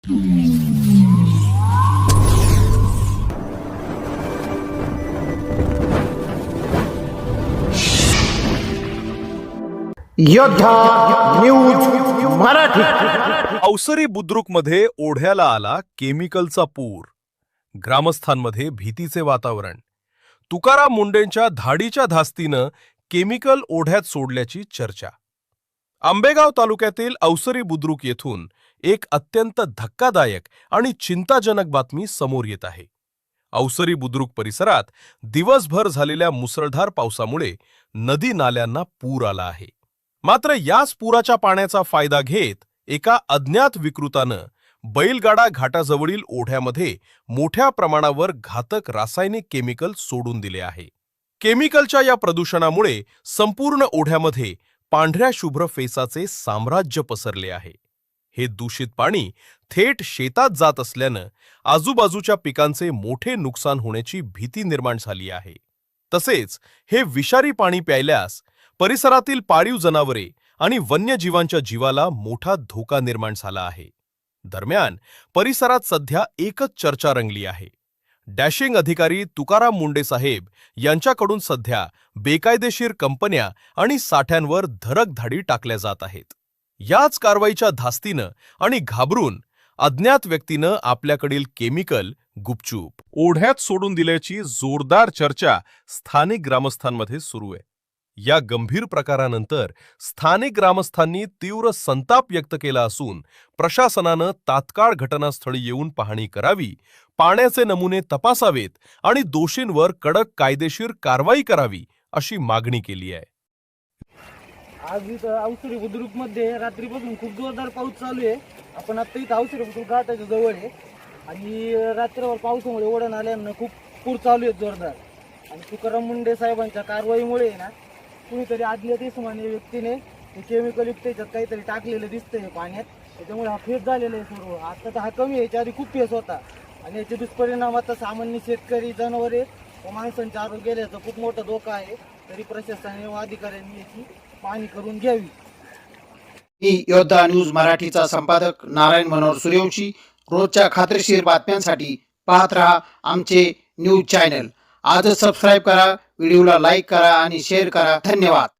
योद्धा न्यूज मराठी। अवसरी बुद्रुकमध्ये ओढ्याला आला केमिकलचा पूर, ग्रामस्थांमध्ये भीतीचे वातावरण। तुकाराम मुंडेंच्या धाडीच्या धास्तीनं केमिकल ओढ्यात सोडल्याची चर्चा। आंबेगाव तालुक्यातील अवसरी बुद्रुक येथून एक अत्यंत धक्कादायक आणि चिंताजनक बातमी समोर येत आहे। अवसरी बुद्रुक परिसरात दिवसभर झालेल्या मुसळधार पावसामुळे नदी नाल्यांना पूर आला आहे। मात्र याच पुराच्या पाण्याचा फायदा घेत एका अज्ञात विकृतानं बैलगाडा घाटाजवळील ओढ्यामध्ये मोठ्या प्रमाणावर घातक रासायनिक केमिकल सोडून दिले आहे। केमिकलच्या या प्रदूषणामुळे संपूर्ण ओढ्यामध्ये पांढऱ्या शुभ्र फेसाचे साम्राज्य पसरले आहे। हे दूषित पाणी थेट शेतात जात असल्यानं आजूबाजूच्या पिकांचे मोठे नुकसान होण्याची भीती निर्माण झाली आहे। तसेच हे विषारी पाणी प्यायल्यास परिसरातील पाळीव जनावरे आणि वन्यजीवांच्या जीवाला मोठा धोका निर्माण झाला आहे। दरम्यान परिसरात सध्या एकच चर्चा रंगली आहे। डॅशिंग अधिकारी तुकाराम मुंडे साहेब यांच्याकडून सध्या बेकायदेशीर कंपन्या आणि साठ्यांवर धडकधाडी टाकल्या जात आहेत। याच कारवाईच्या धास्तीनं आणि घाबरून अज्ञात व्यक्तीनं आपल्याकडील केमिकल गुपचूप ओढ्यात सोडून दिल्याची जोरदार चर्चा स्थानिक ग्रामस्थांमध्ये सुरू आहे। या गंभीर प्रकारानंतर स्थानिक ग्रामस्थांनी तीव्र संताप व्यक्त केला असून प्रशासनानं तात्काळ घटनास्थळी येऊन पाहणी करावी, पाण्याचे नमुने तपासावेत आणि दोषींवर कडक कायदेशीर कारवाई करावी अशी मागणी केली आहे। आज इथं अवसरी बुद्रुकमध्ये रात्रीपासून खूप जोरदार पाऊस चालू आहे। आपण आता इथं अवसरी बुद्रुक घाटाच्या जवळ आहे आणि रात्रभर पावसामुळे ओढा नाल्यांना खूप पूर चालू आहे जोरदार। आणि तुकाराम मुंडे साहेबांच्या कारवाईमुळे ना कुणीतरी आदल्या देशमान्य व्यक्तीने केमिकल युक्त याच्यात काहीतरी टाकलेलं दिसतंय पाण्यात, त्याच्यामुळे हा फेस झालेला आहे सर्व। आता तर हा कमी, याच्या आधी खूप फेस होता आणि याचे दुष्परिणाम आता सामान्य शेतकरी, जनावरे व माणसांच्या आरोग्याला याचा खूप मोठा धोका आहे। तरी प्रशासनाने व अधिकाऱ्यांनी याची पाहणी करून घ्यावी। मी योद्धा न्यूज मराठीचा संपादक नारायण मनोहर सूर्यवंशी। रोजच्या खात्रीशीर बातम्यांसाठी पाहत रहा आमचे न्यूज चॅनल। आजच सबस्क्राईब करा, व्हिडिओला लाईक करा आणि शेअर करा। धन्यवाद।